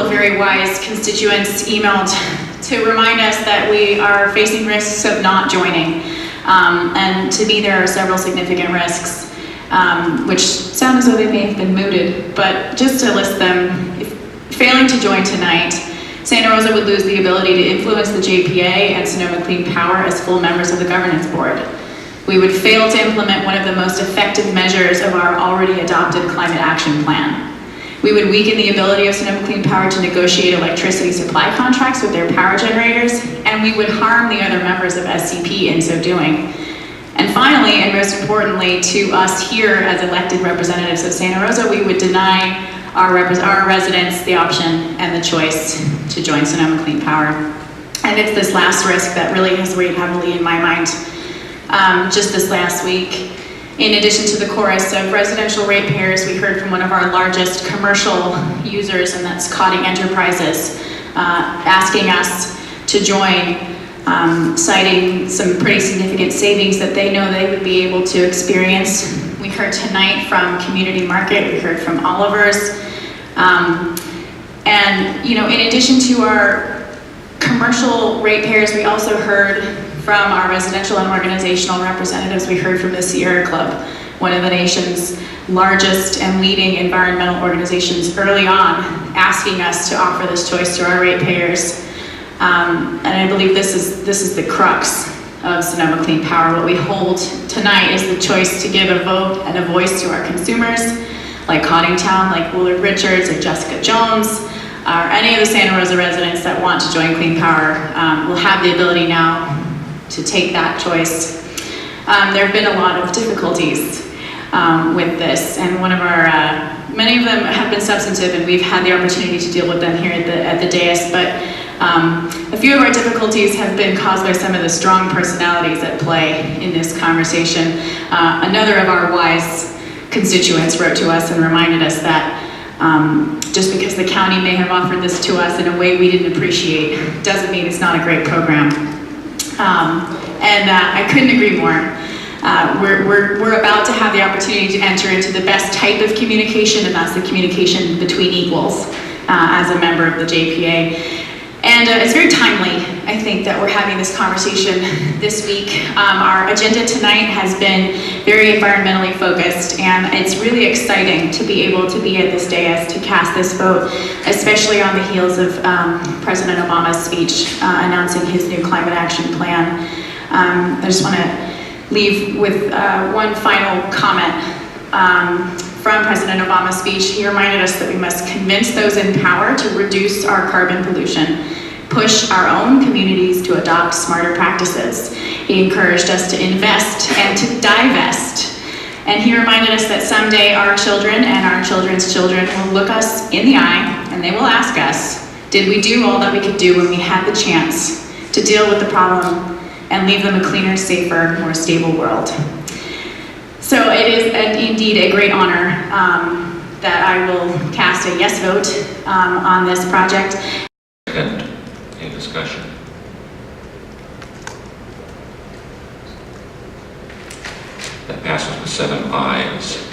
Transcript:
of very wise constituents emailed to remind us that we are facing risks of not joining. And to me, there are several significant risks, which sound as though they may have been mooted, but just to list them, failing to join tonight, Santa Rosa would lose the ability to influence the JPA and Sonoma Clean Power as full members of the governance board. We would fail to implement one of the most effective measures of our already adopted climate action plan. We would weaken the ability of Sonoma Clean Power to negotiate electricity supply contracts with their power generators, and we would harm the other members of SCP in so doing. And finally, and most importantly, to us here as elected representatives of Santa Rosa, we would deny our residents the option and the choice to join Sonoma Clean Power. And it's this last risk that really has weighed heavily in my mind. Just this last week, in addition to the chorus of residential ratepayers, we heard from one of our largest commercial users, and that's Cotting Enterprises, asking us to join, citing some pretty significant savings that they know they would be able to experience. We heard tonight from Community Market, we heard from Oliver's, and in addition to our commercial ratepayers, we also heard from our residential and organizational representatives. We heard from the Sierra Club, one of the nation's largest and leading environmental organizations, early on, asking us to offer this choice to our ratepayers. And I believe this is the crux of Sonoma Clean Power. What we hold tonight is the choice to give a vote and a voice to our consumers, like Cottingtown, like Willard Richards, like Jessica Jones, or any of the Santa Rosa residents that want to join Clean Power will have the ability now to take that choice. There have been a lot of difficulties with this, and many of them have been substantive, and we've had the opportunity to deal with them here at the dais, but a few of our difficulties have been caused by some of the strong personalities at play in this conversation. Another of our wise constituents wrote to us and reminded us that just because the county may have offered this to us in a way we didn't appreciate doesn't mean it's not a great program. I couldn't agree more. We're about to have the opportunity to enter into the best type of communication, and that's the communication between equals as a member of the JPA. And it's very timely, I think, that we're having this conversation this week. Our agenda tonight has been very environmentally focused, and it's really exciting to be able to be at this dais to cast this vote, especially on the heels of President Obama's speech announcing his new climate action plan. I just want to leave with one final comment from President Obama's speech. He reminded us that we must convince those in power to reduce our carbon pollution, push our own communities to adopt smarter practices. He encouraged us to invest and to divest. And he reminded us that someday our children and our children's children will look us in the eye and they will ask us, did we do all that we could do when we had the chance to deal with the problem and leave them a cleaner, safer, more stable world? So it is indeed a great honor that I will cast a yes vote on this project. Second, any discussion? That passes with 7 ayes.